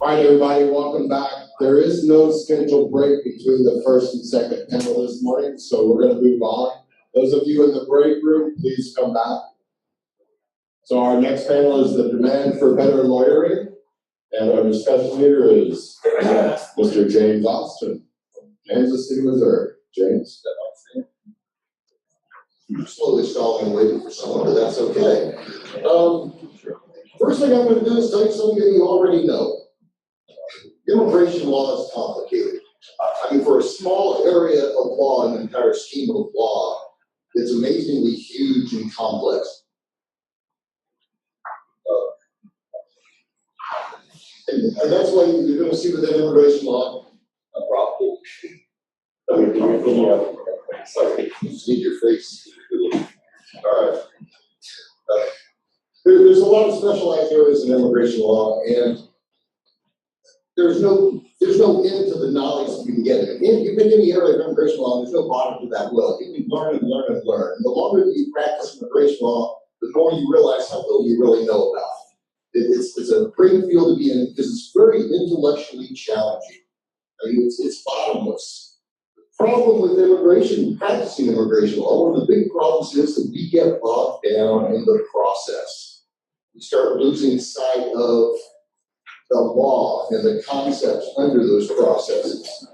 All right, everybody, welcome back. There is no scheduled break between the first and second panel this morning, so we're going to move on. Those of you in the break room, please come back. So our next panel is the demand for better lawyering, and our discussion leader is Mr. James Austin, Kansas City, Missouri. James. I'm slowly stalling, waiting for someone, but that's okay. First thing I'm going to do is tell you something that you already know. Immigration law is complicated. I mean, for a small area of law, an entire scheme of law, it's amazingly huge and complex. And that's why you're going to see within immigration law a problem. Sorry, you just need your face. All right. There's a lot of specialized areas in immigration law, and there's no end to the knowledge you can get. If you pick any area of immigration law, there's no bottom to that well. You can learn and learn and learn. And the longer that you practice immigration law, the more you realize how little you really know about it. It's a great field to be in because it's very intellectually challenging. I mean, it's bottomless. The problem with practicing immigration law, one of the big problems is that we get bogged down in the process. We start losing sight of the law and the concepts under those processes.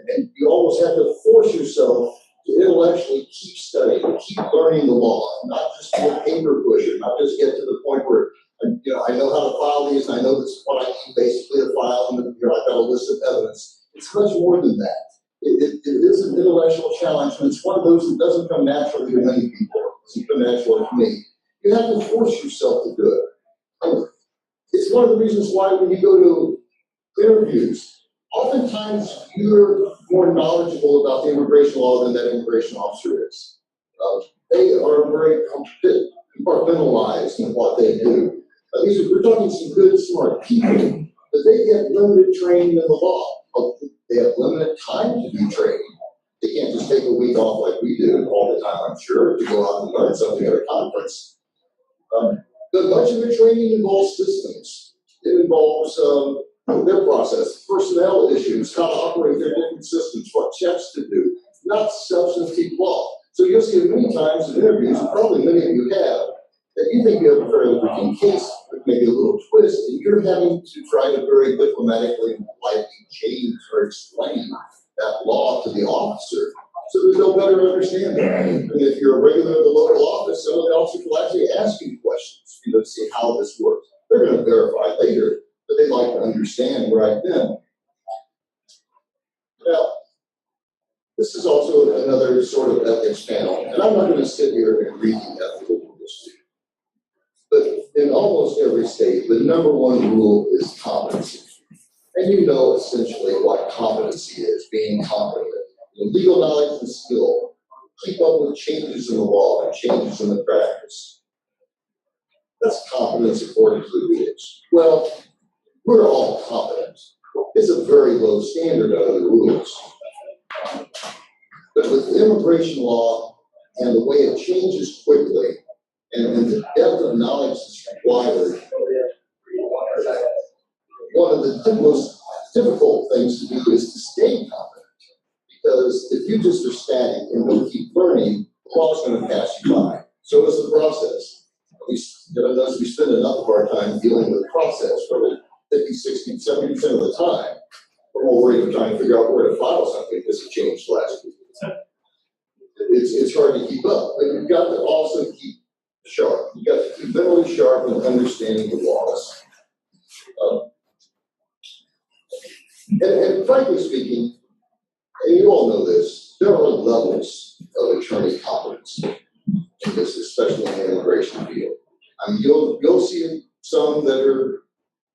And you almost have to force yourself to intellectually keep studying, keep learning the law, not just be a paper pusher, not just get to the point where I know how to file these, and I know this is what I need basically to file, and I've got a list of evidence. It's much more than that. It is an intellectual challenge, and it's one of those that doesn't come naturally to many people. It doesn't come naturally to me. You have to force yourself to do it. It's one of the reasons why when you go to interviews, oftentimes you're more knowledgeable about the immigration law than that immigration officer is. They are very compartmentalized in what they do. We're talking some good, smart people, but they get limited training in the law. They have limited time to do training. They can't just take a week off like we do all the time, I'm sure, to go out and learn something at a conference. But much of the training involves systems. It involves their process, personnel issues, how to operate their different systems, what checks to do, not substantive law. So you'll see it many times in interviews, and probably many of you have, that you think you have a fairly routine case, with maybe a little twist, and you're having to try to very diplomatically and politely change or explain that law to the officer. So there's no better understanding. And if you're a regular at the local office, some of the officers will actually ask you questions, to see how this works. They're going to verify later, but they like to understand right then. Now, this is also another sort of ethics panel, and I'm not going to sit here and read the ethical rules to you. But in almost every state, the number one rule is competency. And you know essentially what competency is, being competent. Legal knowledge and skill, keep up with changes in the law and changes in the practice. That's competence according to the rules. Well, we're all competent. It's a very low standard under the rules. But with immigration law and the way it changes quickly and the depth of knowledge that's required, one of the most difficult things to do is to stay competent. Because if you just are static and don't keep learning, the law's going to pass you by. So is the process. We spend enough of our time dealing with the process, probably 50, 60, 70% of the time. We're more worried about trying to figure out where to file something because it changed last week. It's hard to keep up, but you've got to also keep sharp. You've got to keep mentally sharp and understanding the laws. And frankly speaking, and you all know this, there are levels of attorney competence in this, especially in the immigration field. I mean, you'll see some that are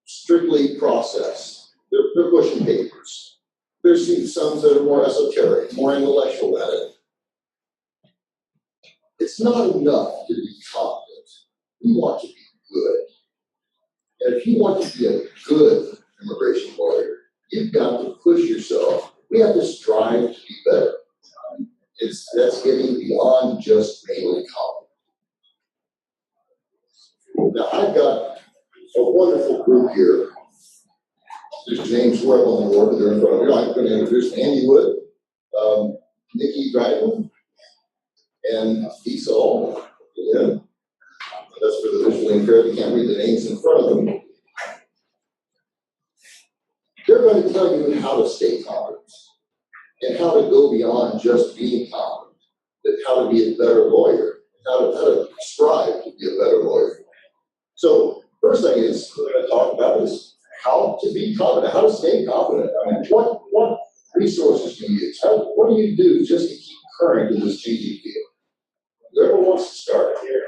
strictly process. They're pushing papers. There's some that are more esoteric, more intellectual at it. It's not enough to be competent. We want to be good. And if you want to be a good immigration lawyer, you've got to push yourself. We have to strive to be better. That's getting beyond just mainly competent. Now, I've got a wonderful group here There's names swear on the board, but they're in front of you. I'm going to introduce Andy Wood, Nikki Dryden, and Lisa Hall. Yeah. That's for the visually impaired. You can't read the names in front of them. They're going to tell you how to stay confident and how to go beyond just being confident, but how to be a better lawyer, how to strive to be a better lawyer. So first thing is we're going to talk about is how to be confident, how to stay confident. I mean, what resources do you use? What do you do just to keep current in this changing field? Whoever wants to start here.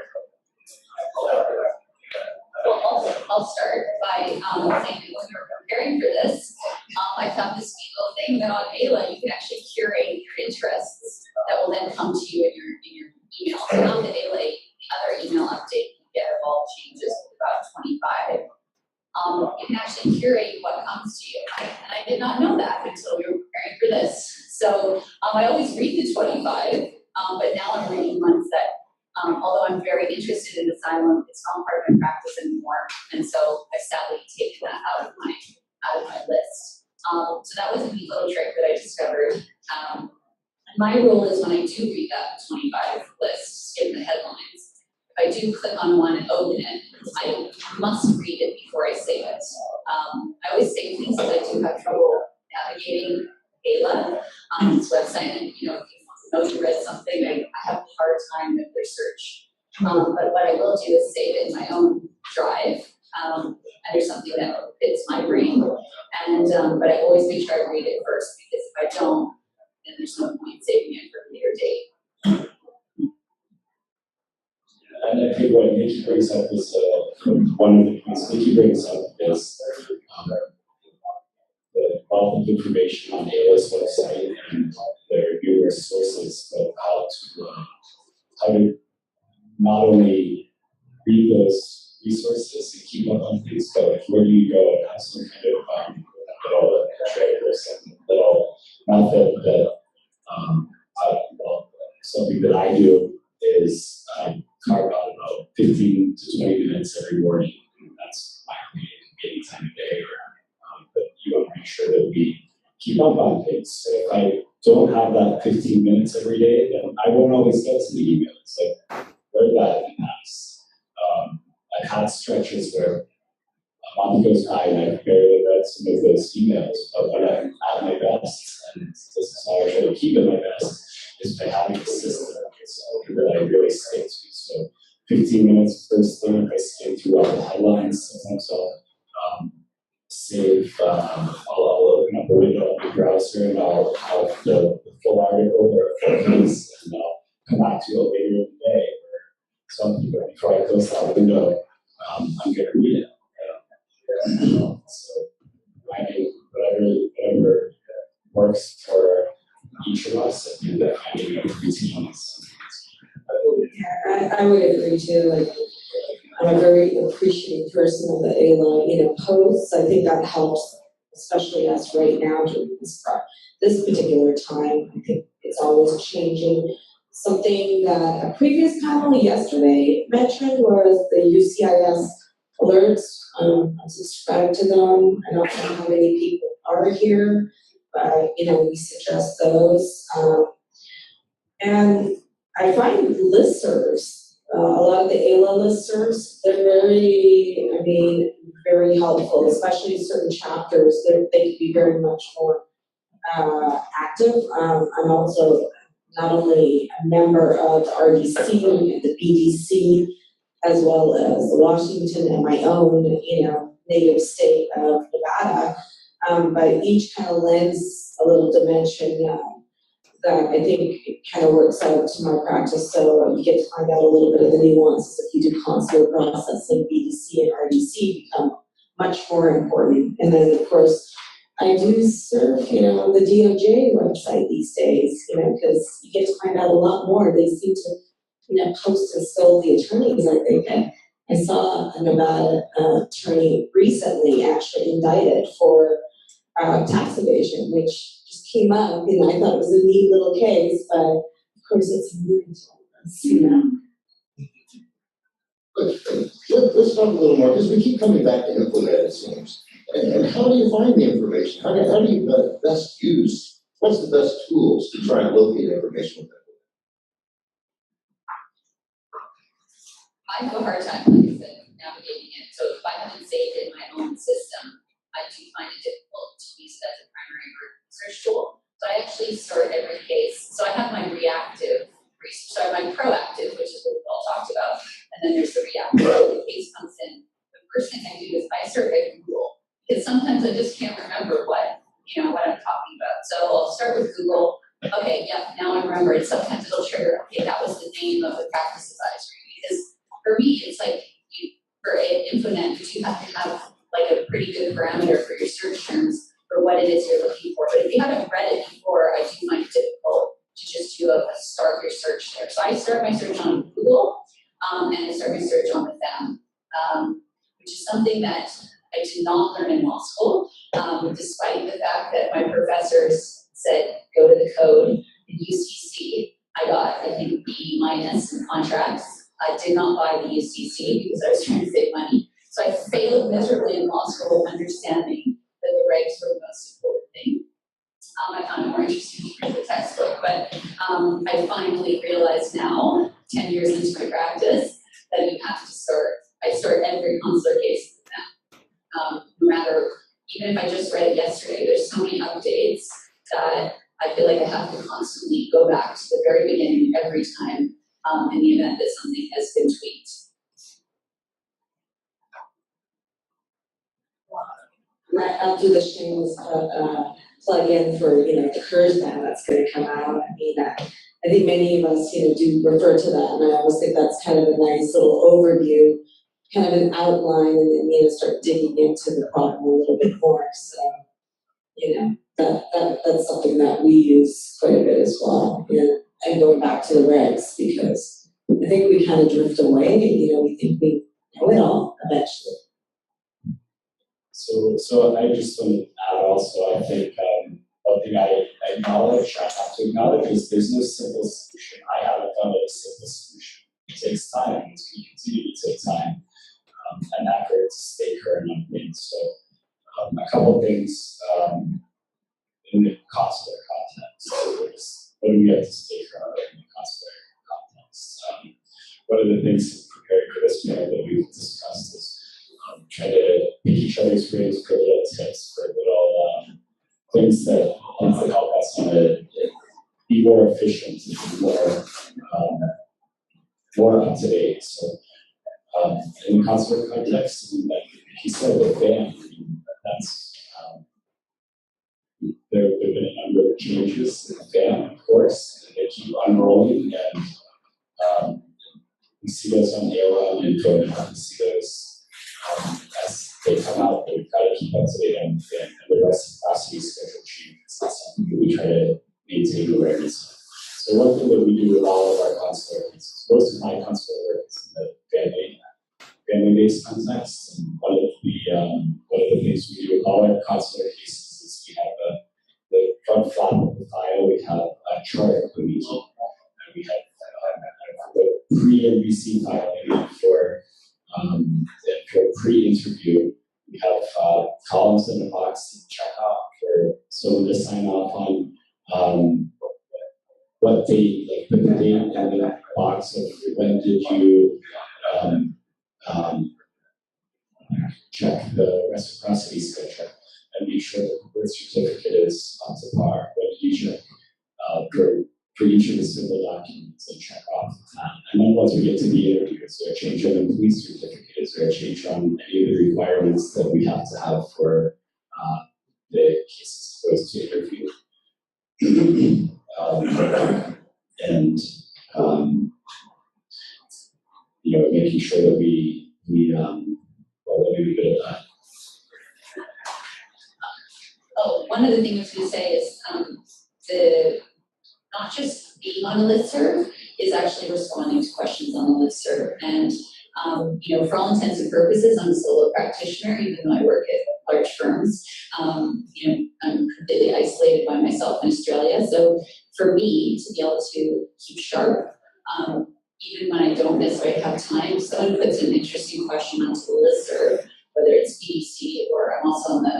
Well, I'll start by saying that when we were preparing for this, I found this neat little thing that on Ayla you can actually curate your interests that will then come to you in your email. So not the Ayla, the other email update you get of all the changes with about 25. You can actually curate what comes to you. And I did not know that until we were preparing for this. So I always read the 25, but now I'm reading ones that although I'm very interested in asylum, it's not part of my practice anymore, and so I've sadly taken that out of my list. So that was a neat little trick that I discovered. And my rule is when I do read that 25 list, skip the headlines. If I do click on one and open it, I must read it before I save it. I always save things because I do have trouble navigating Ayla on this website, and if you know you read something, I have a hard time with their search. But what I will do is save it in my own drive. And there's something that fits my brain. And but I always make sure I read it first, because if I don't, then there's no point saving it for a later date. And I think what Nikki brings up is one of the points Nikki brings up is the wealth of information on AO's website and their numerous sources of how to not only read those resources and keep up on things, but where do you go and have some kind of little trick or some little method that something that I do is carve out about 15 to 20 minutes every morning. And that's my reading any time of day. But you want to make sure that we keep up on things. So if I don't have that 15 minutes every day, then I won't always get to the email. It's like, where's that in the past? I've had stretches where a month goes by and I've barely read some of those emails, but when I'm at my best, and this is how I try to keep at my best, is by having a system that I really stick to. So 15 minutes first thing, I skim through all the headlines. Sometimes I'll save, I'll open up a window on my browser and I'll have the full article or a piece, and I'll come back to it later in the day or something, but before I close that window, I'm going to read it. So finding whatever works for each of us, and finding routines. Yeah, I would agree too. Like, I'm a very appreciative person of the ALA, posts. I think that helps, especially us right now during this particular time. I think it's always changing. Something that a previous panel yesterday mentioned was the UCIS alerts. I'm subscribed to them. I don't know how many people are here, but we suggest those. And I find listservs, a lot of the ALA listservs, they're very helpful, especially certain chapters. They can be very much more active. I'm also not only a member of the RDC and the BDC, as well as the Washington and my own, native state of Nevada, but each kind of lends a little dimension that I think kind of works out to my practice. So you get to find out a little bit of the nuances. If you do consular processing, BDC and RDC become much more important. And then, of course, I do serve, the DOJ website these days, because you get to find out a lot more. They seem to, post and scold the attorneys, I think. And I saw a Nevada attorney recently actually indicted for tax evasion, which just came up, I thought it was a neat little case, but of course it's Let's talk a little more, because we keep coming back to implement, it seems. And how do you find the information? How do you best use, what's the best tools to try and locate information with that? I have a hard time, like I said, navigating it. So if I haven't saved it in my own system, I do find it difficult to use it as a primary research tool. So I actually sort every case. So I have my reactive research, so I have my proactive, which is what we all talked about, and then there's the reactive. The case comes in. The first thing I do is I sort by Google, because sometimes I just can't remember what I'm talking about. So I'll start with Google. Okay, yeah, now I remember it. Sometimes it'll trigger, okay, that was the name of the practice advisory. Because for me, it's like for InfoNet, you have to have like a pretty good parameter for your search terms for what it is you're looking for. But if you haven't read it before, I do find it difficult to just do a start your search there. So I start my search on Google, and I start my search on the FEM, which is something that I did not learn in law school, despite the fact that my professors said, go to the code in UCC. I got, I think, B- in contracts. I did not buy the UCC because I was trying to save money. So I failed miserably in law school understanding that the regs were the most important thing. I found it more interesting to read the textbook, but I finally realized now, 10 years into my practice, that you have to sort. I sort every consular case with them. No matter, even if I just read it yesterday, there's so many updates that I feel like I have to constantly go back to the very beginning every time in the event that something has been tweaked. I'll do the shameless plug in for, the CURS ban that's gonna come out. I mean, I think many of us, do refer to that, and I always think that's kind of a nice little overview, kind of an outline, and then, start digging into the problem a little bit more. So, that's something that we use quite a bit as well, and going back to the regs, because I think we kind of drift away, we think we know it all eventually. So I just want to add also, I think one thing I have to acknowledge is there's no simple solution. I haven't found a simple solution. It takes time, and it's going to continue to take time, and effort to stay current on things. So a couple of things in the consular context. What do we have to stay current in the consular context? One of the things preparing for this panel that we've discussed is try to make each other's brains for little tips, for little things that help us be more efficient and more up to date. So in the consular context, like he said, the ban, that's there have been a number of changes in the ban, of course, and they keep unrolling, and we see those on AOL and InfoNet. We see those as they come out, but we've got to keep up to date on and the reciprocity schedule changes. That's something that we try to maintain awareness of. So one thing that we do with all of our consular cases, most of my consular work is in the family-based context. And one of the things we do with all our consular cases is we have the front flap of the file, we have a chart of the meeting, and we have the pre-NBC filing for pre-interview. We have columns in the box to check off for someone to sign off on what date, like put the date in the box of when did you check the reciprocity schedule and make sure that the birth certificate is up to par. When did you check for each of the civil documents and check off that? And then once we get to the interview, is there a change on the police certificate? Is there a change on any of the requirements that we have to have for the cases supposed to interview? Making sure that we let me leave it at that. Oh, one of the things we say is not just being on a listserv is actually responding to questions on the listserv. And for all intents and purposes, I'm a solo practitioner, even though I work at large firms. I'm completely isolated by myself in Australia. So for me to be able to keep sharp, even when I don't necessarily have time, someone puts an interesting question onto the listserv, whether it's BDC or I'm also on the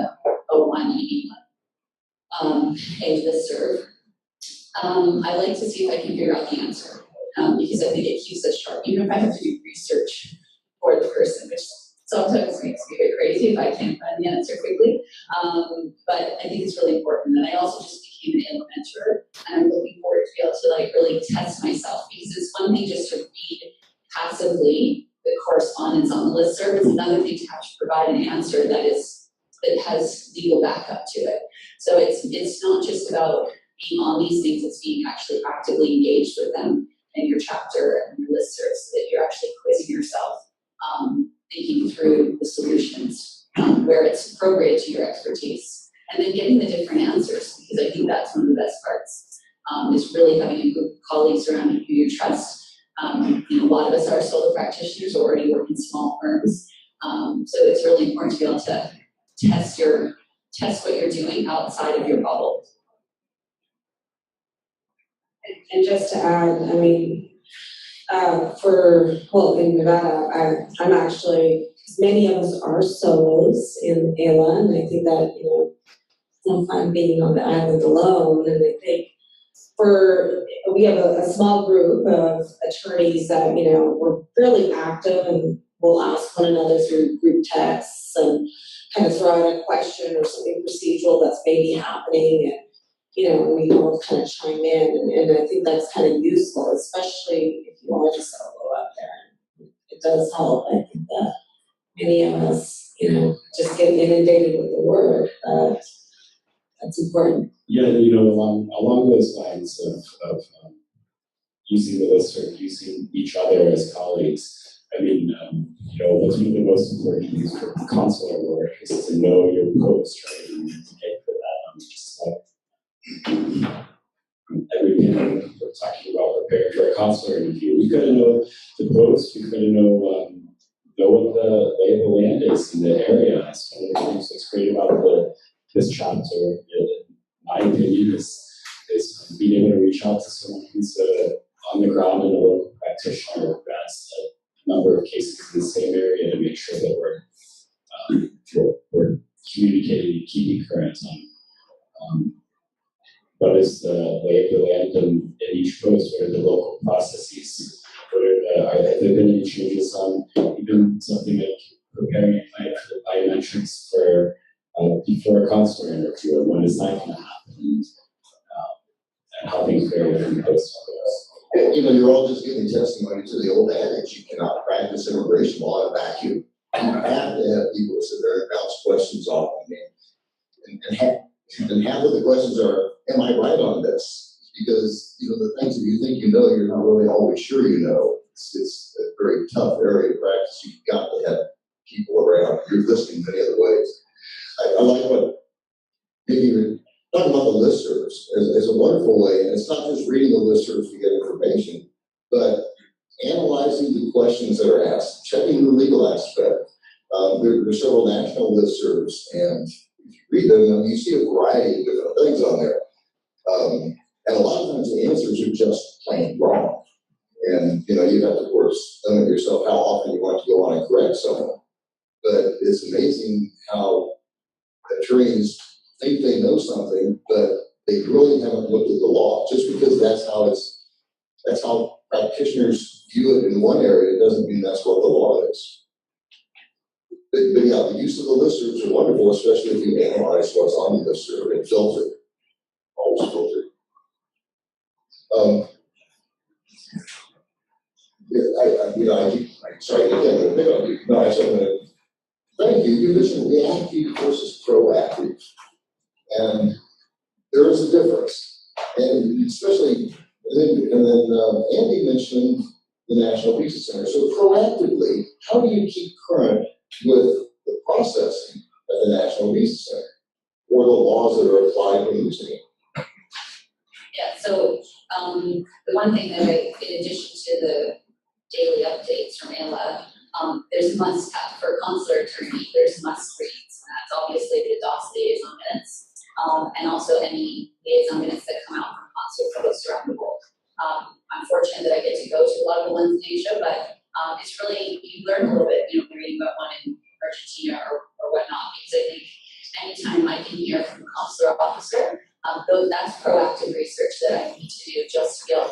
see if I can figure out the answer. Because I think it keeps us sharp, even if I have to do research for the person, which sometimes makes me a bit crazy if I can't find the answer quickly. But I think it's really important. And I also just became an ALA mentor, and I'm looking forward to be able to like really test myself, because it's one thing just to read passively the correspondence on the listserv. It's another thing to have to provide an answer that has legal backup to it. So it's not just about being on these things, it's being actually actively engaged with them in your chapter and your listserv, so that you're actually quizzing yourself, thinking through the solutions where it's appropriate to your expertise, and then getting the different answers, because I think that's one of the best parts, is really having a group of colleagues around you who you trust. A lot of us are solo practitioners or already work in small firms, so it's really important to be able to test what you're doing outside of your bubble. And just to add, I mean, in Nevada, I'm actually, many of us are solos in ALA, and I think that, it's no fun being on the island alone, and I think we have a small group of attorneys that, we're fairly active, and we'll ask one another through group texts and kind of throw out a question or something procedural that's maybe happening, and we all kind of chime in, and I think that's kind of useful, especially if you are just solo out there. It does help. I think that many of us, just get inundated with the word. That's important. Yeah, along those lines of using the listserv, using each other as colleagues, I mean, what's one of the most important things for consular work is to know your post, right? And to get for that, just like everything we're talking about preparing for a consular interview. We gotta know the post, we gotta know what the lay of the land is in the area. That's one of the things that's great about this chapter, in my opinion, is being able to reach out to someone who's on the ground and a local practitioner who has a number of cases in the same area to make sure that we're communicating and keeping current on what is the lay of the land in each post, what are the local processes, are there been any changes on even something like preparing a plan for the biometrics for before a consular interview, and when is that going to happen, and how things vary from post to post. You're all just giving testimony to the old adage, you cannot practice immigration law in a vacuum. You have to have people sit there and bounce questions off of me. And half of the questions are, am I right on this? Because, the things that you think you know, you're not really always sure you know. It's a very tough area of practice. You've got to have people around. You're listening many other ways. I like what maybe you're talking about the listservs as a wonderful way. And it's not just reading the listservs to get information, but analyzing the questions that are asked, checking the legal aspect. There are several national listservs, and if you read them, you see a variety of different things on there. And a lot of times the answers are just plain wrong. And, you have to, of course, limit yourself how often you want to go on and correct someone. But it's amazing how attorneys think they know something, but they really haven't looked at the law. Just because that's how practitioners view it in one area doesn't mean that's what the law is. But yeah, the use of the listservs are wonderful, especially if you analyze what's on the listserv and filter. Always filter. I'm sorry, I can't pick on you. No, I said, thank you. You mentioned reactive versus proactive. And there is a difference. And especially, and then Andy mentioned the National Visa Center. So proactively, how do you keep current with the processing at the National Visa Center or the laws that are applied when using it? Yeah, so the one thing that in addition to the daily updates from ALA, there's must-have for a consular attorney, there's must-reads, and that's obviously the DOS liaison minutes, and also any liaison minutes that come out from consular posts around the world. I'm fortunate that I get to go to a lot of the ones in Asia, but it's really, you learn a little bit, reading about one in Argentina or whatnot, because I think anytime I can hear from a consular officer, that's proactive research that I need to do just to be able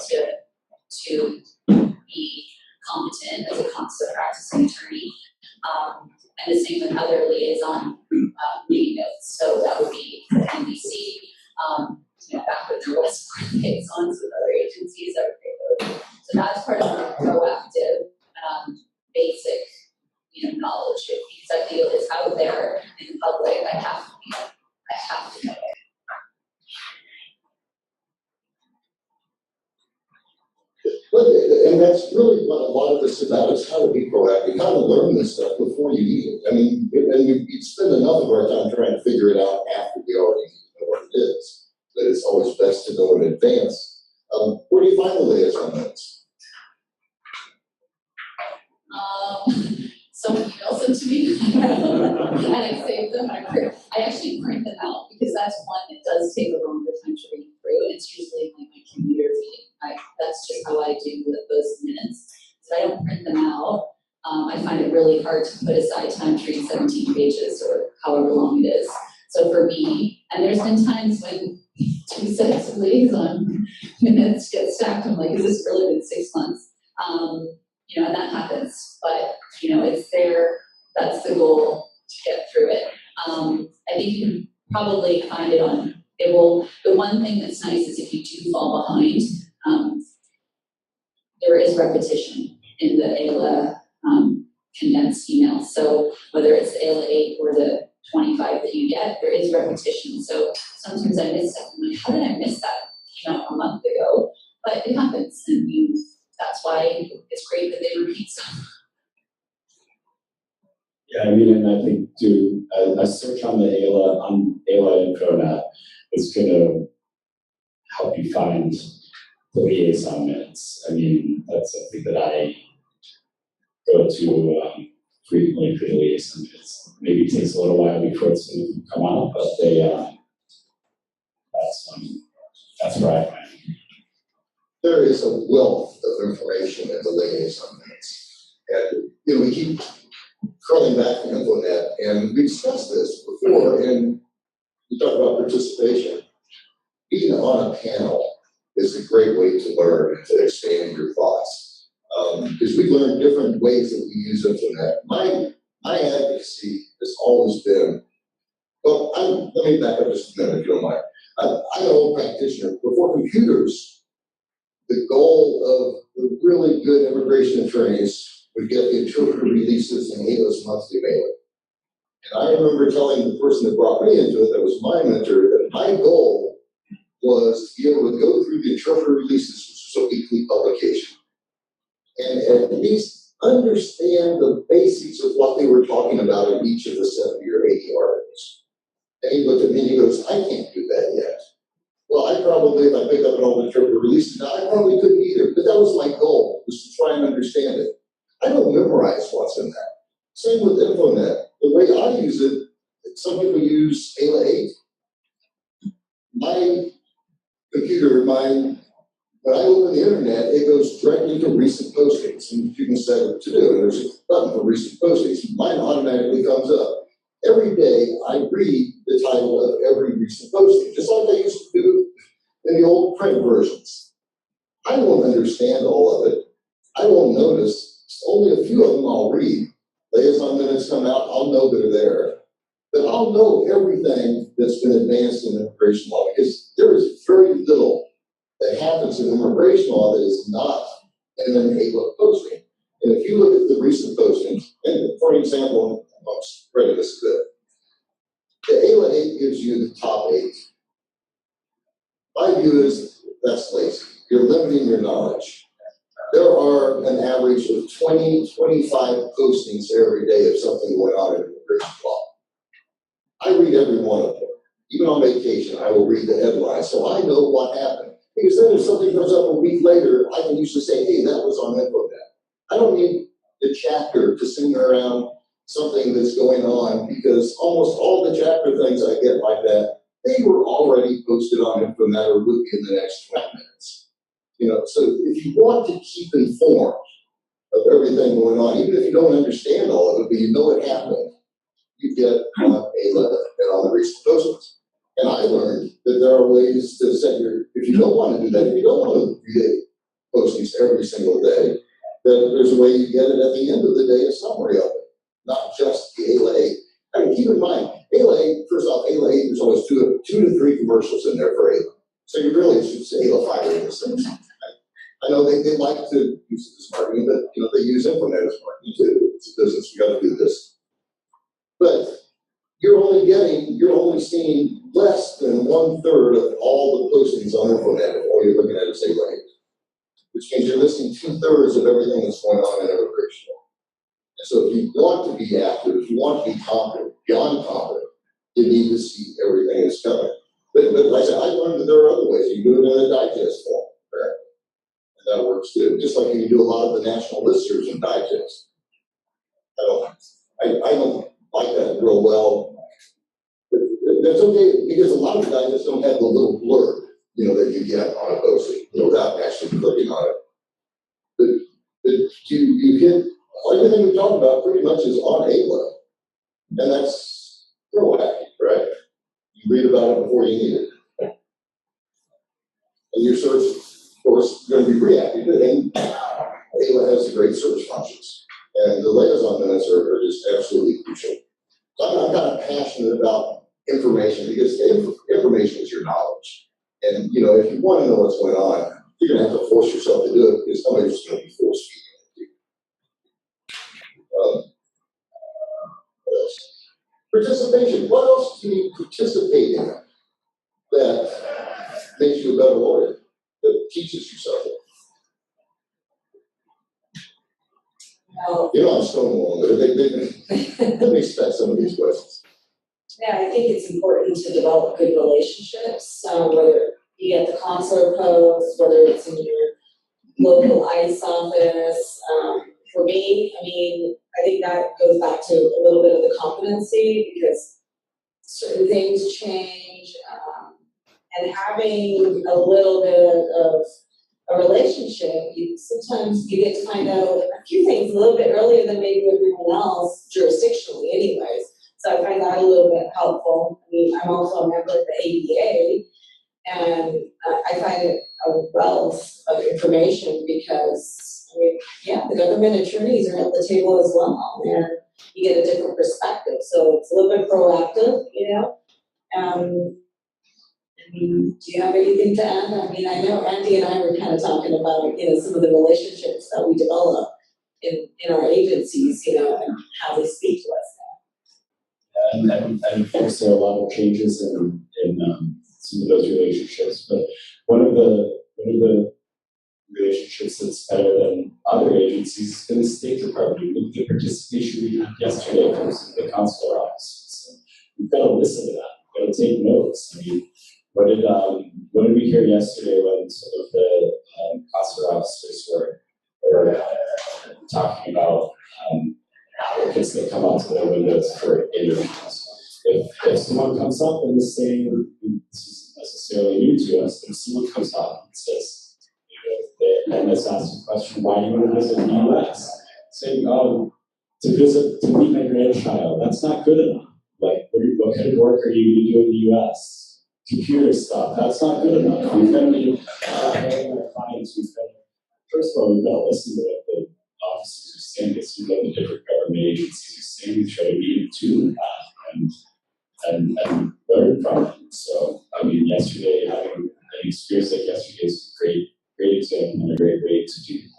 And the same with other liaison meeting notes. So that would be NBC, back when there was liaisons with other agencies, I would say those. So that's part of the proactive, basic, knowledge. Because I feel it's out there in the public. I have to know it. And that's really what a lot of this is about, is how to be proactive, how to learn this stuff before you need it. I mean, and we spend enough of our time trying to figure it out after we already know what it is. But it's always best to know in advance. Where do you find the liaison notes? Someone emails them to me, and I save them. I actually print them out because that's one that does take a longer time to read through. And it's usually like my commuter reading. That's just how I do those minutes. So I don't print them out. I find it really hard to put aside time to read 17 pages or however long it is. So for me, and there's been times when 2 sets of liaison minutes get stacked. I'm like, has this really been 6 months? And that happens. But it's there. That's the goal, to get through it. I think you can probably find it on. The one thing that's nice is if you do fall behind, there is repetition in the AILA condensed email. So whether it's the AILA 8 or the 25 that you get, there is repetition. So sometimes I miss stuff. I'm like, how did I miss that a month ago? But it happens, and that's why it's great that they repeat stuff. Yeah, and I think do a search on the AILA InfoNet is going to help you find the liaison minutes. That's something that I go to frequently for the liaison minutes. Maybe it takes a little while before it's going to come out, but that's where I find it. There is a wealth of information in the liaison minutes. And we keep curling back to InfoNet, and we discussed this before, and we talked about participation. Being on a panel is a great way to learn and to expand your thoughts. Because we learn different ways that we use InfoNet. My advocacy has always been, let me back up just a minute if you don't mind. I'm an old practitioner. Before computers, the goal of the really good immigration attorneys would get the interpreter releases and AILA's monthly mailing. And I remember telling the person that brought me into it, that was my mentor, that my goal was to be able to go through the interpreter releases, which was a weekly publication, and at least understand the basics of what they were talking about in each of the 70 or 80 articles. And he looked at me and he goes, I can't do that yet. Well, I probably, if I picked up an old interpreter release, I probably couldn't either, but that was my goal, was to try and understand it. I don't memorize what's in that. Same with InfoNet. The way I use it, some people use AILA 8. My computer, when I open the internet, it goes directly to recent postings, and you can set it to do, and there's a button for recent postings. Mine automatically comes up. Every day, I read the title of every recent posting, just like I used to do in the old print versions. I won't understand all of it. I won't notice. Only a few of them I'll read. Liaison minutes come out, I'll know they're there. But I'll know everything that's been advanced in immigration law, because there is very little that happens in immigration law that is not in an AILA posting. And if you look at the recent postings, and for example, I'm spreading this a bit, the AILA 8 gives you the top 8. My view is that's lazy. You're limiting your knowledge. There are an average of 20, 25 postings every day of something going on in immigration law. I read every one of them. Even on vacation, I will read the headlines, so I know what happened. Because then if something comes up a week later, I can usually say, hey, that was on InfoNet. I don't need the chapter to sing around something that's going on, because almost all the chapter things I get like that, they were already posted on InfoNet or would be in the next 20 minutes. So if you want to keep informed of everything going on, even if you don't understand all of it, but you know it happened, you get on AILA and on the recent postings. And I learned that there are ways to set if you don't want to do that, if you don't want to read postings every single day, that there's a way you get it at the end of the day, a summary of it. not just the ALA. I mean, keep in mind, ALA, first off, ALA, there's always two to three commercials in there for ALA. So you really should say ALA 5 in this thing. I know they like to use it as marketing, but you know, they use Infonet as marketing too. It's a business, we gotta do this. But you're only seeing less than 1/3 of all the postings on Infonet if all you're looking at is ALA. Which means you're missing 2/3 of everything that's going on in immigration law. And so if you want to be active, if you want to be competent, beyond competent, you need to see everything that's coming. But like I said, I learned that there are other ways. You can do it in a digest form, right? And that works too. Just like you can do a lot of the national listservs in digest. I don't like that real well. But that's okay, because a lot of the digests don't have the little blurb, you know, that you get on a posting, you know, without actually clicking on it. But you hit everything we talked about pretty much is on ALA, and that's proactive, right? You read about it before you need it. And your search, of course, is going to be reactive, and ALA has the great search functions. And the liaison minutes are just absolutely crucial. So I'm kind of passionate about information, because information is your knowledge. And, you know, if you want to know what's going on, you're going to have to force yourself to do it, because somebody's just going to be force feeding it to you. Participation. What else can you participate in that makes you a better lawyer, that teaches you something? Well, You know, I'm stonewalling there. They didn't expect some of these questions. yeah, I think it's important to develop good relationships, whether you get the consular post, whether it's in your local ICE office. For me, I mean, I think that goes back to a little bit of the competency, because certain things change, and having a little bit of a relationship, sometimes you get to find out a few things a little bit earlier than maybe everyone else, jurisdictionally anyways. So I find that a little bit helpful. I mean, I'm also a member of the ABA, and I find it a wealth of information, because, I mean, yeah, the government attorneys are at the table as well, and you get a different perspective. So it's a little bit proactive, you know. I mean, do you have anything to add? I mean, I know Andy and I were kind of talking about, you know, some of the relationships that we develop in our agencies, you know, and how they speak to us. And of course, there are a lot of changes in some of those relationships. But one of the relationships that's better than other agencies is in the State Department. Look at the participation we had yesterday from the consular officers. So we've got to listen to that. We've got to take notes. I mean, what did we hear yesterday when some of the consular officers were talking about applicants that come onto their windows for interviews? If someone comes up and is saying, this isn't necessarily new to us, if someone comes up and says, you know, and has asked a question, why do you want to visit the US? Saying, oh, to meet my grandchild, that's not good enough. Like, what kind of work are you doing in the US? Computer stuff, that's not good enough. We've got to be our clients, first of all, we've got to listen to what the officers are saying, listen to what the different government agencies are saying, we try to be in tune with that and learn from them. So, I mean, yesterday, having an experience like yesterday is a great example and a great way to do that.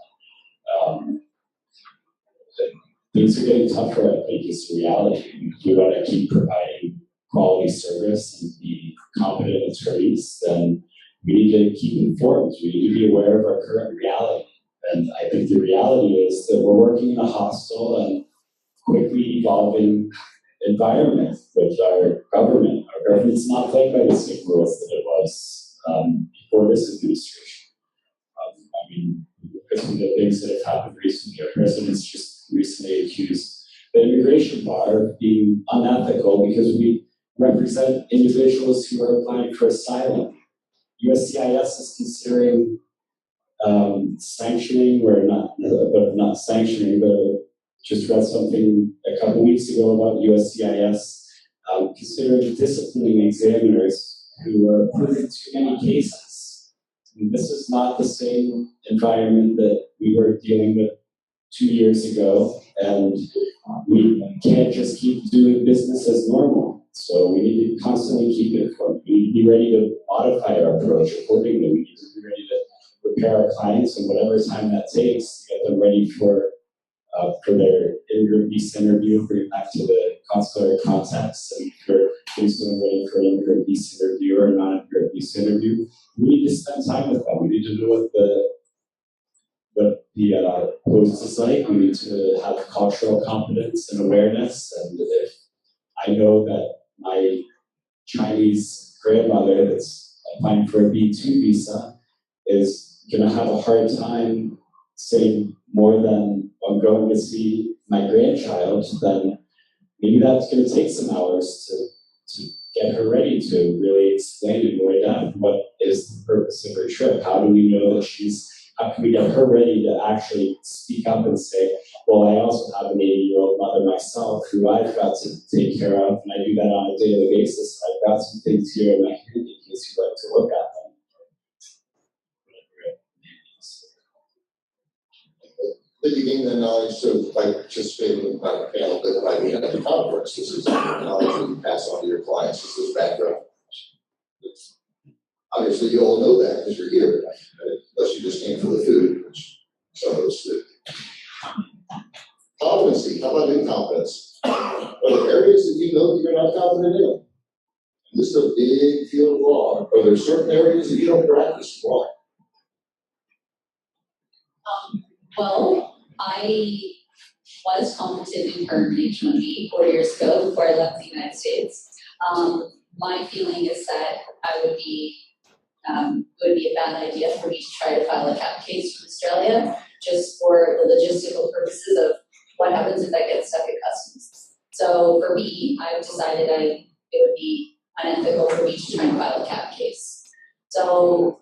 Things are getting tougher, I think, is the reality. We want to keep providing quality service and be competent attorneys, then we need to keep informed. We need to be aware of our current reality. And I think the reality is that we're working in a hostile and quickly evolving environment with our government. Our government's not playing by the same rules that it was before this administration. I mean, look at some of the things that have happened recently. Our president's just recently accused the immigration bar of being unethical because we represent individuals who are applying for asylum. USCIS is considering sanctioning, not sanctioning, but just read something a couple weeks ago about USCIS considering disciplining examiners who are approving too many cases. And this is not the same environment that we were dealing with 2 years ago, and we can't just keep doing business as normal. So we need to constantly keep it informed. We need to be ready to modify our approach accordingly. We need to be ready to prepare our clients in whatever time that takes to get them ready for their immigrant visa interview, bring it back to the consular context, and for those who are ready for an immigrant visa interview or a non-immigrant visa interview. We need to spend time with them. We need to know what the post is like. We need to have cultural competence and awareness. And if I know that my Chinese grandmother that's applying for a B2 visa is going to have a hard time saying more than I'm going to see my grandchild, then maybe that's going to take some hours to get her ready to really explain in more depth what is the purpose of her trip. How do we know that how can we get her ready to actually speak up and say, well, I also have an 80-year-old mother myself who I've got to take care of, and I do that on a daily basis. I've got some things here in my hand in case you'd like to look at them. But you gain that knowledge, so by participating in the panel, but by being at the conference, this is knowledge that you pass on to your clients, this is background. Obviously, you all know that because you're here, unless you just came for the food, which some of us do. Competency, how about incompetence? Are there areas that you know that you're not confident in? This is a big field of law. Are there certain areas that you don't practice law? Well, I was competent in perm H-1B 4 years ago before I left the United States. My feeling is that it would be a bad idea for me to try to file a cap case from Australia just for the logistical purposes of what happens if I get stuck at customs. So for me, I've decided it would be unethical for me to try and file a cap case. So,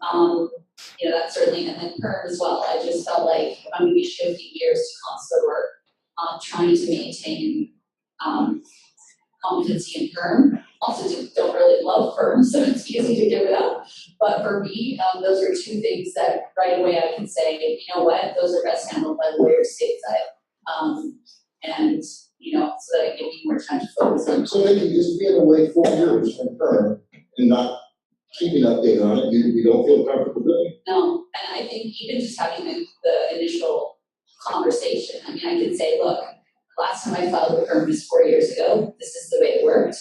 that's certainly, and then perm as well. I just felt like I'm going to be shifting gears to consular work, trying to maintain competency in perm. Also, don't really love perm, so it's easy to give it up. But for me, those are two things that right away I can say, you know what, those are best handled by lawyers stateside. And, so that I give me more time to focus on. So maybe just being away 4 years from perm and not keeping update on it, you don't feel comfortable doing it? No, and I think even just having the initial conversation, I mean, I could say, look, last time I filed a perm was 4 years ago, this is the way it worked.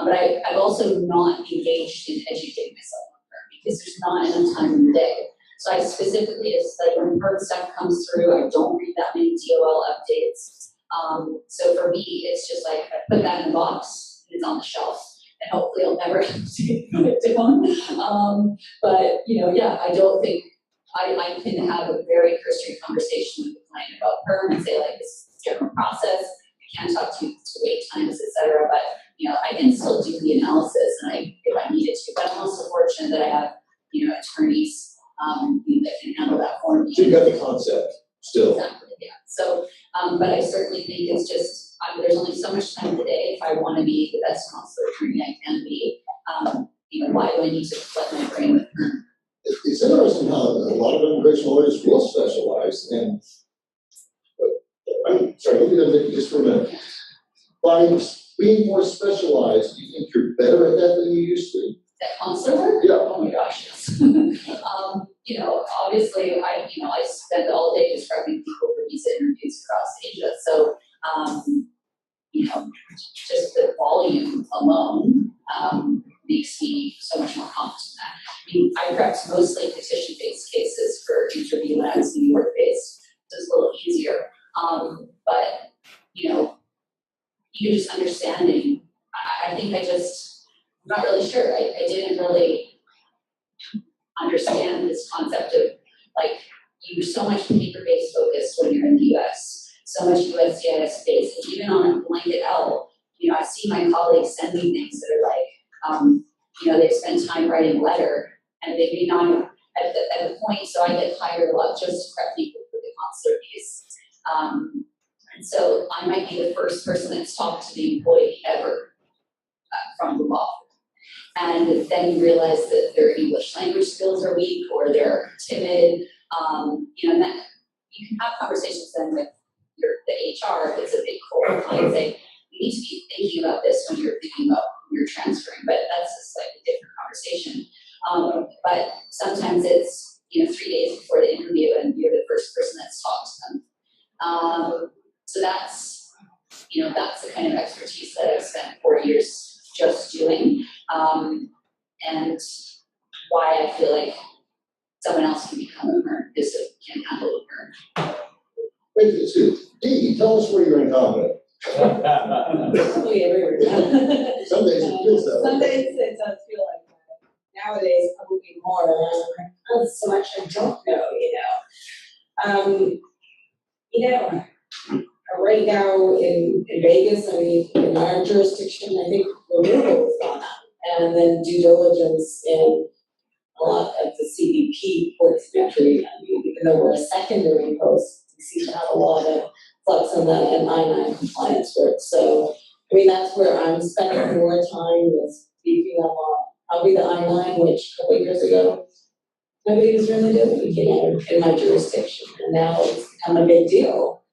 But I've also not engaged in educating myself on perm because there's not enough time in the day. So I specifically, it's like when perm stuff comes through, I don't read that many DOL updates. So for me, it's just like I put that in a box, and it's on the shelf. And hopefully I'll never have to put it down. But, I don't think I can have a very cursory conversation with the client about perm and say, like, this is the general process. I can't talk to wait times, et cetera. But, I can still do the analysis and if I needed to. But I'm also fortunate that I have, attorneys that can handle that for me. So you got the concept still. Exactly, yeah. So, but I certainly think it's just, there's only so much time in the day if I want to be the best consular attorney I can be. Why do I need to flood my brain with perm? It's interesting how a lot of immigration lawyers will specialize, and I'm sorry, let me go Nikki just for a minute. By being more specialized, do you think you're better at that than you used to be? That consular work? Yeah. Oh my gosh, yes. Obviously, I spend all day describing people for visa interviews across Asia. So, just the volume alone makes me so much more confident in that. I mean, I prepped mostly petition-based cases for interview when I was New York-based, so it's a little easier. But, even just understanding, I think I'm not really sure. I didn't really understand this concept of, like, you're so much paper-based focused when you're in the US, so much USCIS based, and even on a blanket L, I see my colleagues sending things that are like, they've spent time writing a letter, and they may not have, at the point, so I get hired a lot just to prep people for the consular piece. And so I might be the first person that's talked to the employee ever from the law. And then you realize that their English language skills are weak or they're timid, and that you can have conversations then with the HR, if it's a big corporate client, say, you need to be thinking about this when you're thinking about your transferring, but that's a slightly different conversation. But sometimes it's, 3 days before the interview and you're the first person that's talked to them. So that's, that's the kind of expertise that I've spent 4 years just doing. And why I feel like someone else can become a MERN is it can handle a MERN. Wait, it's good. Dee, tell us where you're incompetent. Probably everywhere. Some days it feels that way. Some days it does feel like that. Nowadays, probably more. Oh, so much I don't know, right now in Vegas, I mean, in our jurisdiction, I think removal has gone up. And then due diligence in a lot of the CBP ports of entry. I mean, even though we're a secondary post, we seem to have a lot of flux on that and I-9 compliance work. So, I mean, that's where I'm spending more time is beefing up on probably the I-9, which a couple of years ago, nobody was really doing, in my jurisdiction. And now it's become a big deal,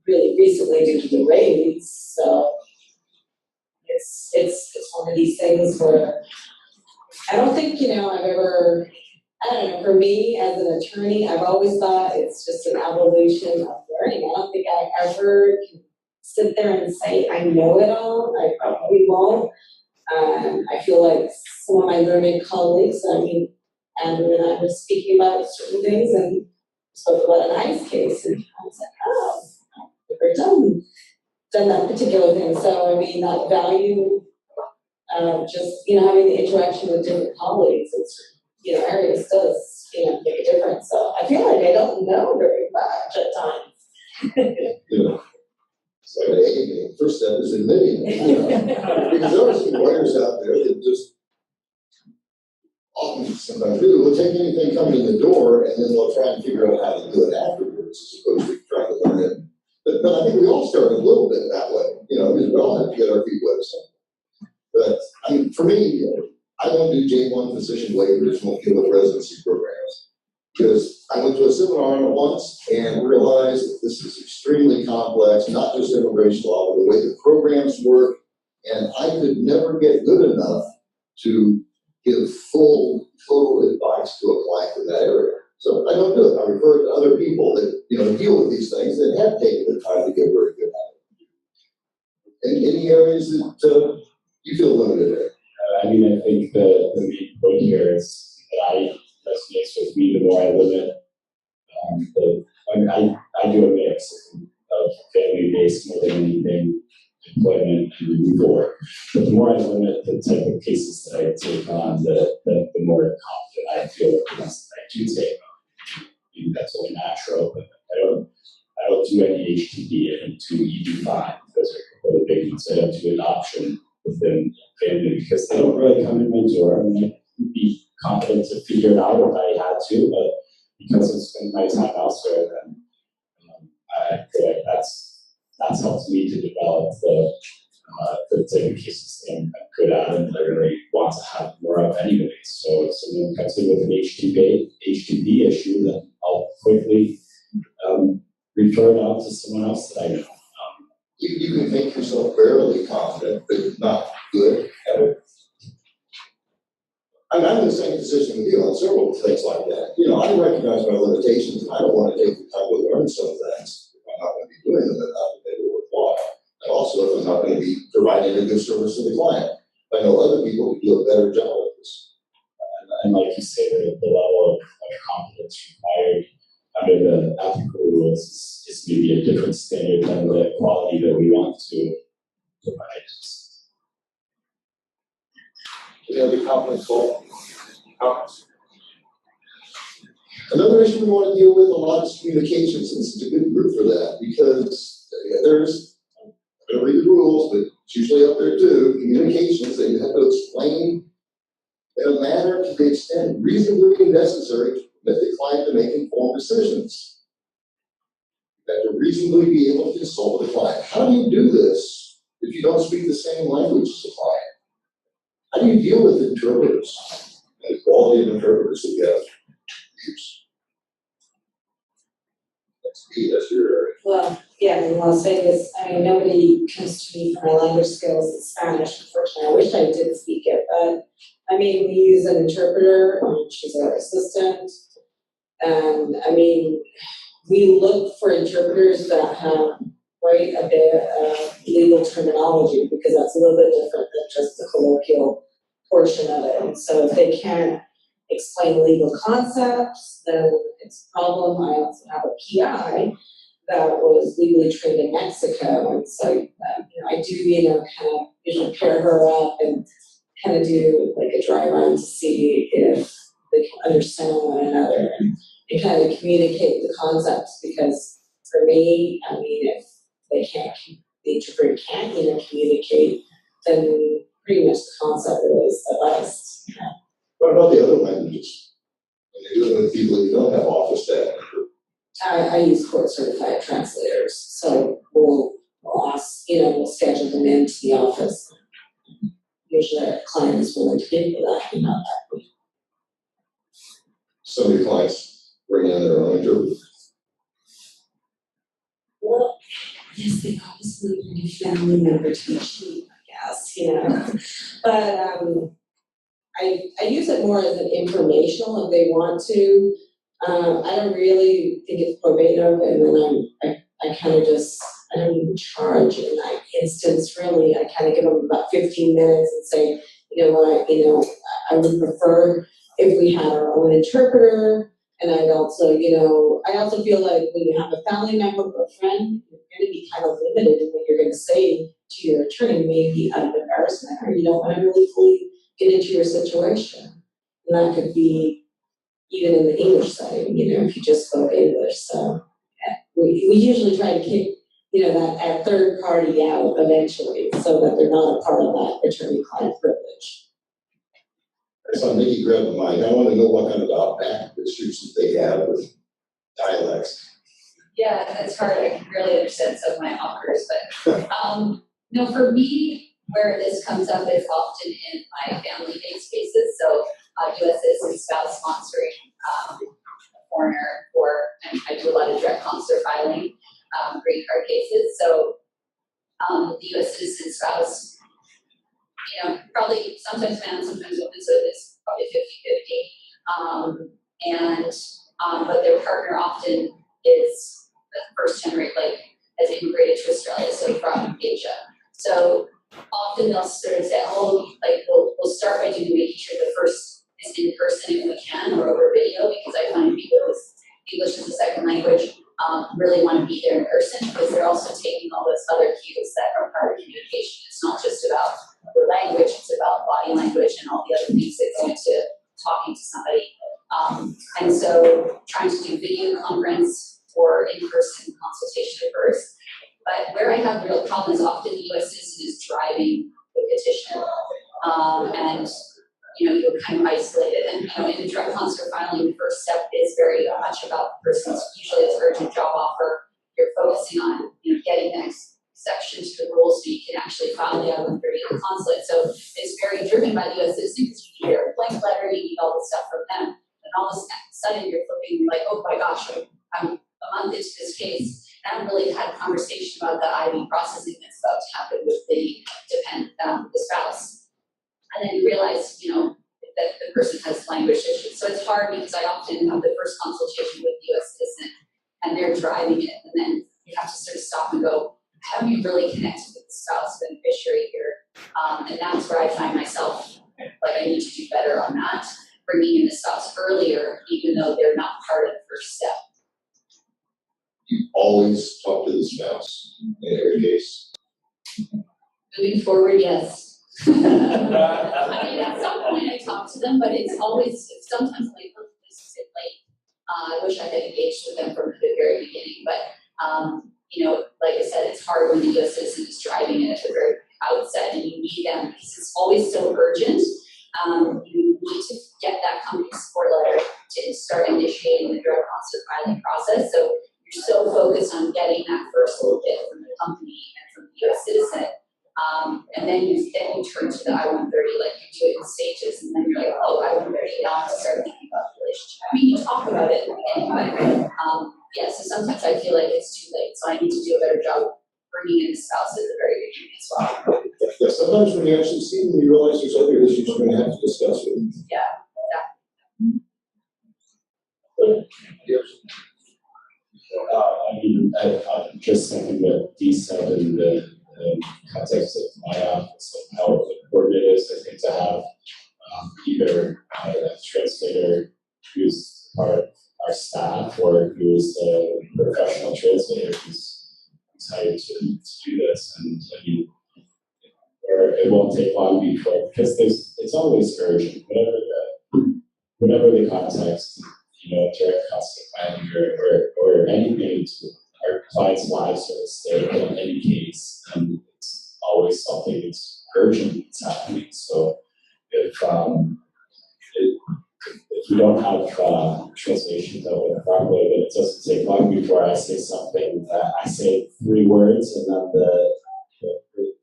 really recently due to the raids. So it's one of these things where I don't think, I've ever, I don't know, for me as an attorney, I've always thought it's just an evolution of learning. I don't think I ever can sit there and say I know it all. I probably won't. I feel like some of my learned colleagues, and when I was speaking about certain things and spoke about an ICE case, and I was like, oh, I've never done that particular thing. So, I mean, that value, just, having the interaction with different colleagues, it's, areas does, make a difference. So I feel like I don't know very much at times. So the first step is admitting it. Because there are some lawyers out there that just often sometimes really will take anything coming in the door and then they'll try and figure out how to do it afterwards as opposed to trying to learn it. But I think we all start a little bit that way, because we all have to get our feet wet or something. But I mean, for me, I don't do J1 physician waivers, won't deal with residency programs. Because I went to a seminar on it once and realized that this is extremely complex, not just immigration law, but the way the programs work. And I could never get good enough to give full, total advice to a client in that area. So I don't do it. I refer to other people that, deal with these things that have taken the time to get very good at it. Any areas that you feel limited in? I think the main point here is that resonates with me the more I limit. I do a mix of family-based more than anything, employment and removal work. But the more I limit the type of cases that I take on, the more confident I feel with the ones that I do take on. That's only natural, but I don't do any HTB and do EB5. Those are a couple of the big ones. I don't do adoption within family because they don't really come in my door. I mean, I'd be confident to figure it out if I had to, but because I've spent my time elsewhere, then I feel like that's helped me to develop the type of cases that I'm good at and that I really want to have more of anyway. So if someone comes in with an HTB issue, then I'll quickly refer it out to someone else that I know. You can make yourself fairly confident, but not good at it. I'm in the same position with you on several things like that. I recognize my limitations and I don't want to take the time to learn some things if I'm not going to be doing them enough to make it worthwhile. And also if I'm not going to be providing a good service to the client. I know other people who do a better job of this. And like you say, the level of competence required under the applicable rules is maybe a different standard than the quality that we want to provide. Any other comments? Another issue we want to deal with a lot is communications, and this is a good group for that because I'm going to read the rules, but it's usually up there too. Communications that you have to explain in a manner to the extent reasonably necessary to permit the client to make informed decisions. You have to reasonably be able to consult the client. How do you do this if you don't speak the same language as the client? How do you deal with interpreters and the quality of interpreters that you have to use? that's your area. Well, yeah, in Las Vegas, I mean, nobody comes to me for my language skills in Spanish, unfortunately. I wish I did speak it, but, I mean, we use an interpreter, and she's our assistant. And, I mean, we look for interpreters that have quite a bit of legal terminology, because that's a little bit different than just the colloquial portion of it. And so if they can't explain legal concepts, then it's a problem. I also have a PI that was legally trained in Mexico, and so I do kind of usually pair her up and kind of do like a dry run to see if they can understand one another and kind of communicate the concepts. Because for me, I mean, if they can't, the interpreter can't communicate, then pretty much the concept is the best. What about the other languages? When you're dealing with people who don't have office staff? I use court certified translators, so we'll ask, we'll schedule them into the office. Usually our client is willing to pay for that, not that. Some of your clients bring in their own interpreter. Well, yes, they obviously need a family member to be cheap, I guess, but I use it more as an informational if they want to. I don't really think it's probative, and then I kind of just, I don't even charge in that instance, really. I kind of give them about 15 minutes and say, you know what, I would prefer if we had our own interpreter. And I also feel like when you have a family member or a friend, you're going to be kind of limited in what you're going to say to your attorney, maybe out of embarrassment, or you don't want to really fully get into your situation. And that could be even in the English setting, if you just spoke English. So we usually try to keep, that third party out eventually, so that they're not a part of that attorney-client privilege. So Nikki grabbed the mic. I want to know what kind of back restrictions they have with dialects. Yeah, that's hard. I can really understand some of my offers, but no, for me, where this comes up is often in my family-based cases. So U.S. citizen spouse sponsoring a foreigner, and I do a lot of direct consular filing, green card cases. So the U.S. citizen spouse, probably sometimes man, sometimes woman, so it's probably 50-50. But their partner often is the first generation, has immigrated to Australia, so from Asia. So often they'll sort of say, we'll start by making sure the first is in person if we can, or over video, because I find people with English as a second language really want to be there in person, because they're also taking all those other cues that are part of communication. It's not just about the language, it's about body language and all the other things that go into talking to somebody. And so trying to do video conference or in-person consultation first. But where I have real problems, often the U.S. citizen is driving the petition. And you're kind of isolated. And in the direct consular filing, the first step is very much about the person's, usually it's urgent job offer. You're focusing on getting the next section to the rules so you can actually file the I-130 in the consulate. So it's very driven by the U.S. citizen, because you need your blank letter, you need all the stuff from them. And all of a sudden you're flipping, you're like, oh my gosh, I'm a month into this case. I haven't really had a conversation about the IV processing that's about to happen with the spouse. And then you realize, that the person has language issues. So it's hard, because I often have the first consultation with the U.S. citizen and they're driving it. And then you have to sort of stop and go, have you really connected with the spouse beneficiary here? And that's where I find myself, I need to do better on that, bringing in the spouse earlier, even though they're not part of the first step. You always talk to the spouse in every case. Moving forward, yes. I mean, at some point I talk to them, but it's sometimes oh, this is it late. I wish I had engaged with them from the very beginning, but like I said, it's hard when the U.S. citizen is driving it at the very outset, and you need them because it's always so urgent. You need to get that company support letter to start initiating the direct consular filing process. So you're so focused on getting that first little bit from the company and from the U.S. citizen. And then you turn to the I-130, you do it in stages, and then you're like, oh, I-130, now I have to start thinking about the relationship. I mean, you talk about it in the beginning, but Yeah, so sometimes I feel like it's too late, so I need to do a better job bringing in the spouse at the very beginning as well. Yeah, sometimes when you actually see them, you realize there's other issues you're gonna have to discuss with them. Yes. I mean, just thinking that D said in the context of my office, of how important it is, I think, to have either a translator who's part of our staff or who's a professional translator who's excited to do this. And I mean, or it won't take long before, because it's always urgent, whatever the context, direct cost of planning or anything to our clients' lives are at stake in any case, and it's always something that's urgent that's happening. So if we don't have translation done properly, then it doesn't take long before I say something. I say 3 words, and then the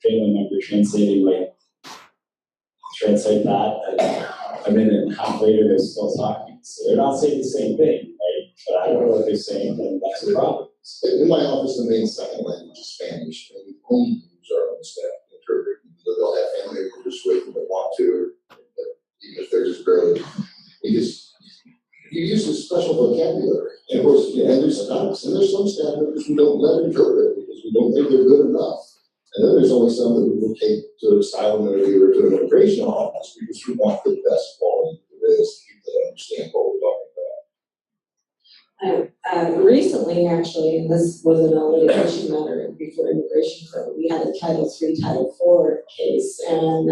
family member translating might translate that, and a minute and a half later they're still talking. So they're not saying the same thing, right? But I don't know what they're saying, and that's a problem. In my office, the main second language is Spanish, and we only use our own staff to interpret. They'll have family members with them that want to, but even if they're just barely, you use a special vocabulary. And of course, and there's some staff members who don't let interpret because we don't think they're good enough. And then there's only some that we will take to asylum interview or to an immigration office because we want the best quality there is to people that understand what we're talking about. Recently, actually, and this was in a litigation matter before immigration court, we had a Title III, Title IV case, and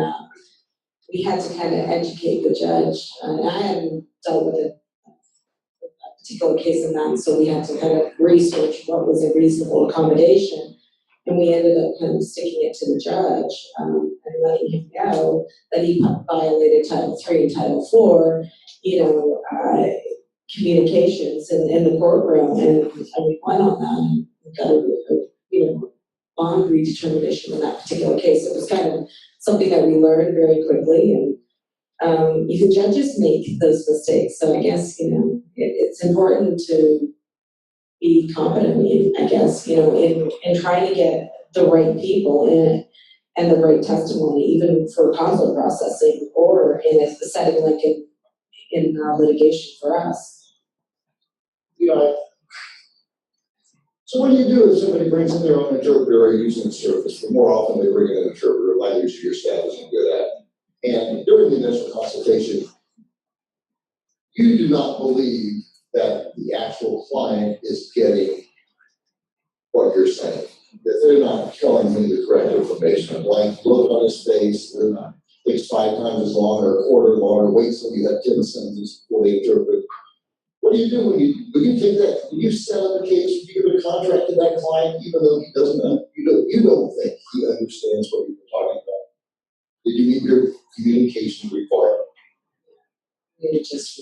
we had to kind of educate the judge. And I hadn't dealt with a particular case in that, so we had to kind of research what was a reasonable accommodation. And we ended up kind of sticking it to the judge and letting him know that he violated Title III and Title IV, communications in the courtroom, and we went on that and got a bond redetermination in that particular case. It was kind of something that we learned very quickly, and even judges make those mistakes. So I guess it's important to be competent in, I guess, in trying to get the right people in and the right testimony, even for consular processing or in a setting like in litigation for us. So what do you do if somebody brings in their own interpreter or using a service? But more often they bring in an interpreter, language your staff isn't good at. And during the initial consultation, you do not believe that the actual client is getting what you're saying. That they're not telling him the correct information. A blank look on his face, they're not, takes 5 times as long or a quarter longer, wait till you have 10 sentences before they interpret. What do you do when you take that, when you set up a case, you give a contract to that client, even though he doesn't, you don't think he understands what you're talking about? Did you meet your communication requirement? You just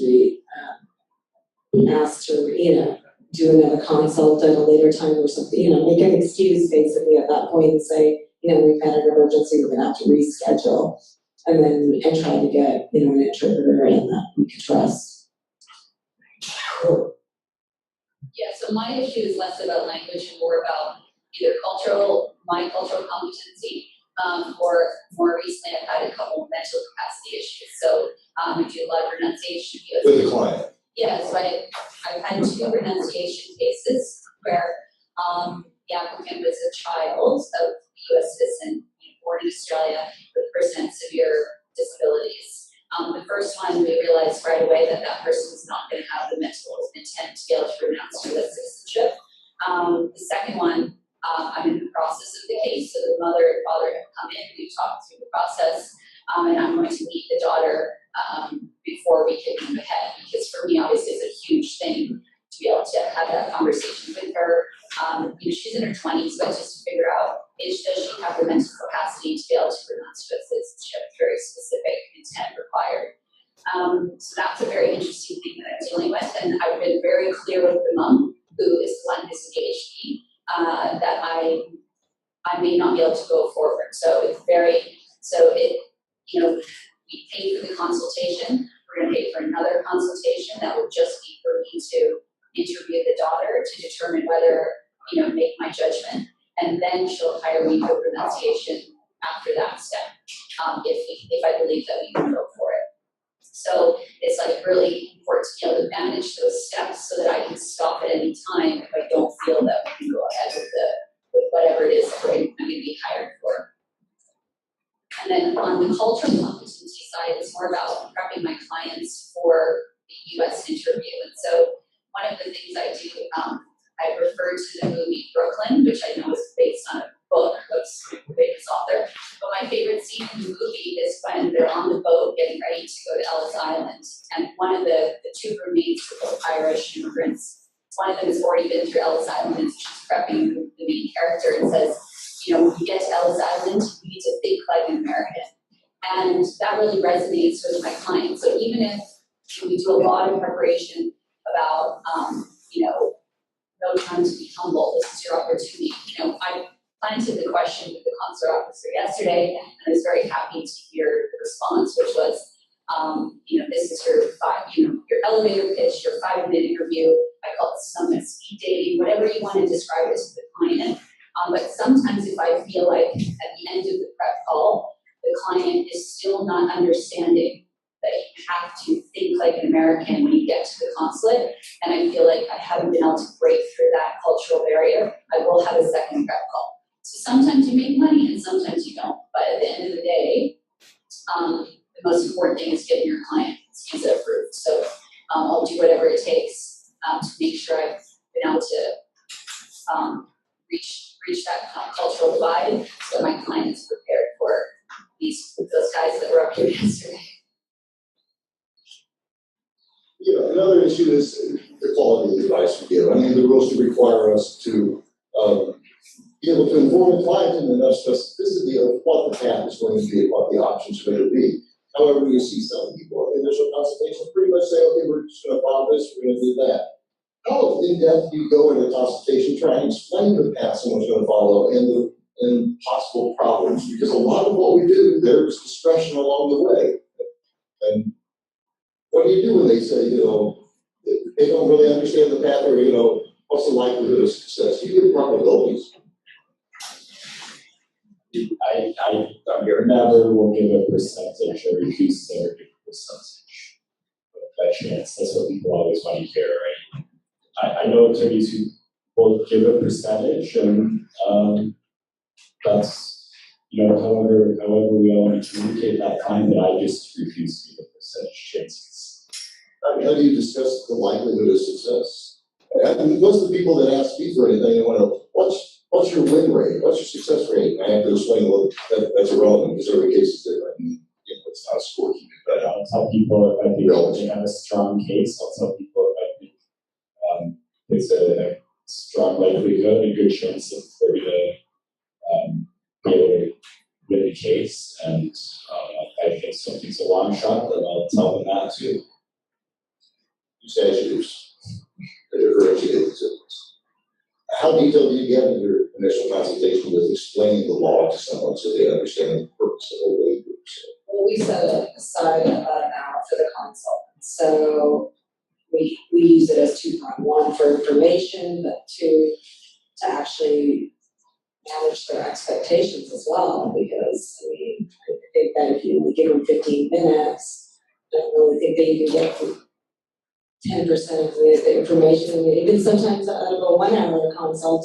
ask to, do another consult at a later time or something, make an excuse basically at that point and say, we've had an emergency, we're gonna have to reschedule, and try to get, an interpreter in that we can trust. Yeah, so my issue is less about language and more about either my cultural competency, or more recently I've had a couple of mental capacity issues. So I do a lot of renunciation. With the client? Yeah, so I've had 2 renunciation cases where the applicant was a child of a U.S. citizen born in Australia with present severe disabilities. The first one, we realized right away that person was not going to have the mental intent to be able to renounce U.S. citizenship. The second one, I'm in the process of the case, so the mother and father have come in, we've talked through the process, and I'm going to meet the daughter before we can move ahead, because for me, obviously, it's a huge thing to be able to have that conversation with her. She's in her 20s, but just to figure out, does she have the mental capacity to be able to renounce U.S. citizenship? Very specific intent required. So that's a very interesting thing that I'm dealing with, and I've been very clear with the mom, who is the one who's engaged me, that I may not be able to go forward. We pay for the consultation. We're going to pay for another consultation that would just be for me to, interview the daughter to determine whether, make my judgment, and then she'll hire me for pronunciation after that step, if I believe that we can go for it. So it's like really important to be able to manage those steps so that I can stop at any time if I don't feel that we can go ahead with whatever it is that I'm going to be hired for. And then on the cultural competency side, it's more about prepping my clients for the US interview. And so one of the things I do, I refer to the movie Brooklyn, which I know is based on a book of a famous author. But my favorite scene in the movie is when they're on the boat getting ready to go to Ellis Island. And one of the two roommates are both Irish immigrants. One of them has already been through Ellis Island, and she's prepping the main character and says, when we get to Ellis Island, we need to think like an American. And that really resonates with my clients. So even if we do a lot of preparation about, no time to be humble, this is your opportunity. I planted the question with the consular officer yesterday, and I was very happy to hear the response, which was, this is your elevator pitch, your 5-minute interview. I call it some speed dating, whatever you want to describe it to the client. But sometimes if I feel like at the end of the prep call, the client is still not understanding that you have to think like an American when you get to the consulate, and I feel like I haven't been able to break through that cultural barrier, I will have a second prep call. So sometimes you make money and sometimes you don't, but at the end of the day, the most important thing is getting your client visa approved. So I'll do whatever it takes to make sure I've been able to reach that cultural divide so my client is prepared for those guys that were up here yesterday. Another issue is the quality of the advice we give. I mean, the rules do require us to be able to inform the client in enough specificity of what the path is going to be, what the options are going to be. However, you see some people in the initial consultation pretty much say, okay, we're just going to follow this, we're going to do that. How in depth do you go in a consultation, try and explain the path someone's going to follow and possible problems? Because a lot of what we do, there's discretion along the way. And what do you do when they say, they don't really understand the path, or, what's the likelihood of success? Do you give probabilities? I never will give a percentage or refuse to ever give a percentage of that chance. That's what people always want to hear, right? I know attorneys who will give a percentage, and that's, however we all want to communicate that client, that I just refuse to give a percentage chances. How do you discuss the likelihood of success? And most of the people that ask me for anything, they want to know, what's your win rate? What's your success rate? And I have to explain, well, that's irrelevant because every case is different. It's not a scorekeeping. But I'll tell people if I think they have a strong case. I'll tell people if I think there's a strong likelihood, a good chance of they're going to be able to win the case. And I think something's a long shot, then I'll tell them that too. Statutes that differentiate the systems. How detailed do you get in your initial consultation with explaining the law to someone so they understand the purpose of the way you pursue? Well, we set aside about an hour for the consult. So we use it as two-pronged, one for information, but two, to actually manage their expectations as well, because I think that if you only give them 15 minutes, I don't really think they can get 10% of the information. Even sometimes out of a 1-hour consult,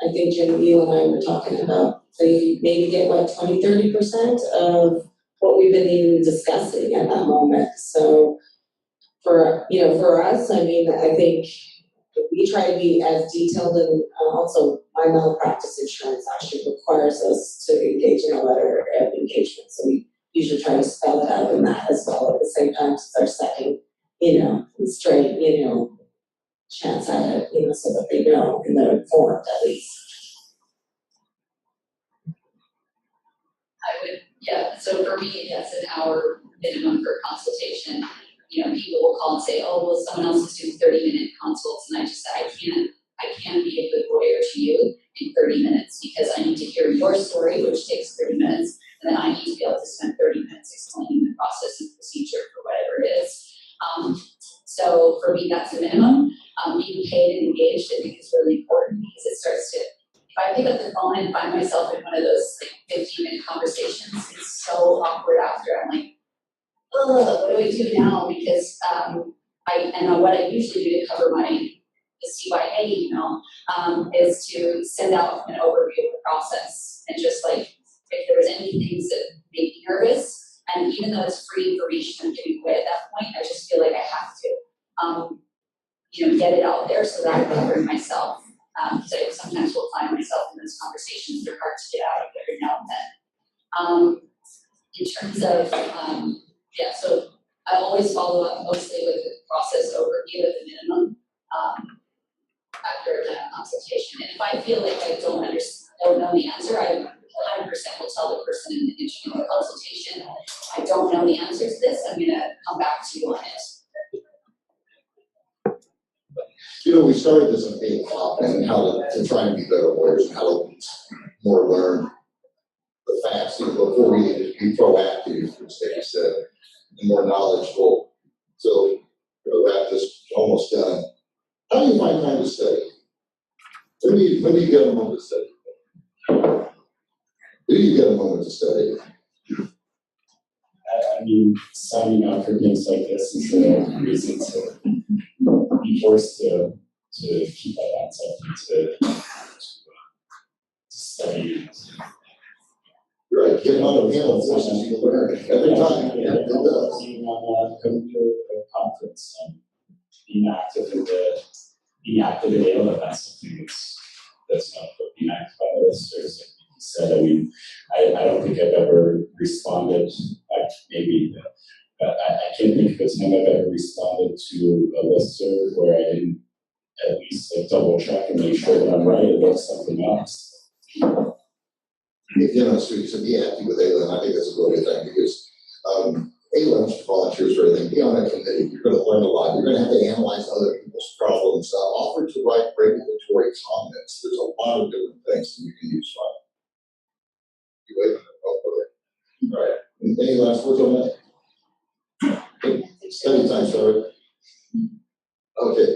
I think Jim, you and I were talking about, so you maybe get 20-30% of what we've been even discussing at that moment. So for us, I think we try to be as detailed, and also my malpractice insurance actually requires us to engage in a letter of engagement. So we usually try to spell it out in that as well at the same time as they're setting, straight, chance at it, so that they know and they're informed at least. So for me, yes, an hour minimum for consultation. People will call and say, oh, well, someone else is doing 30-minute consults, and I just said, I can't be a good lawyer to you in 30 minutes because I need to hear your story, which takes 30 minutes, and then I need to be able to spend 30 minutes explaining the process and procedure for whatever it is. So for me, that's the minimum. and find myself in one of those like 15-minute conversations. It's so awkward after. I'm like, oh, what do we do now? Because what I usually do to cover the CYA email is to send out an overview of the process and just like if there was any things that made me nervous, and even though it's free information I'm giving away at that point, I just feel like I have to, get it out there so that I'm covering myself. Because I sometimes will find myself in those conversations, they're hard to get out of every now and then. In terms of, so I always follow up mostly with the process overview at the minimum after a consultation. And if I feel like I don't know the answer, I 100% will tell the person in the consultation, I don't know the answer to this, I'm gonna come back to you on it. We started this in 8 o'clock and how to try and be better lawyers and how to more learn the facts before we need to be proactive, as they said, and more knowledgeable. So, wrap this almost done. How do you find time to study? When do you get a moment to study? Do you get a moment to study? I mean, signing up for things like this is a reason to be forced to keep my hands up and to study. Right, getting on the panel forces you to learn every time. Being on a conference and being active in ALA, that's something that's not being active on the list, or something you said. I mean, I don't think I've ever responded, maybe, but I can't think of a time I've ever responded to a listserv where I didn't at least double check and make sure that I'm right about something else. So be active with ALA, and I think that's a really good thing because ALA is volunteers for everything. Be on a committee. You're going to learn a lot. You're going to have to analyze other people's problems. Offer to write regulatory comments. There's a lot of different things that you can use from. You wait. Oh, okay. All right. Any last words on that? Study time, sorry. Okay.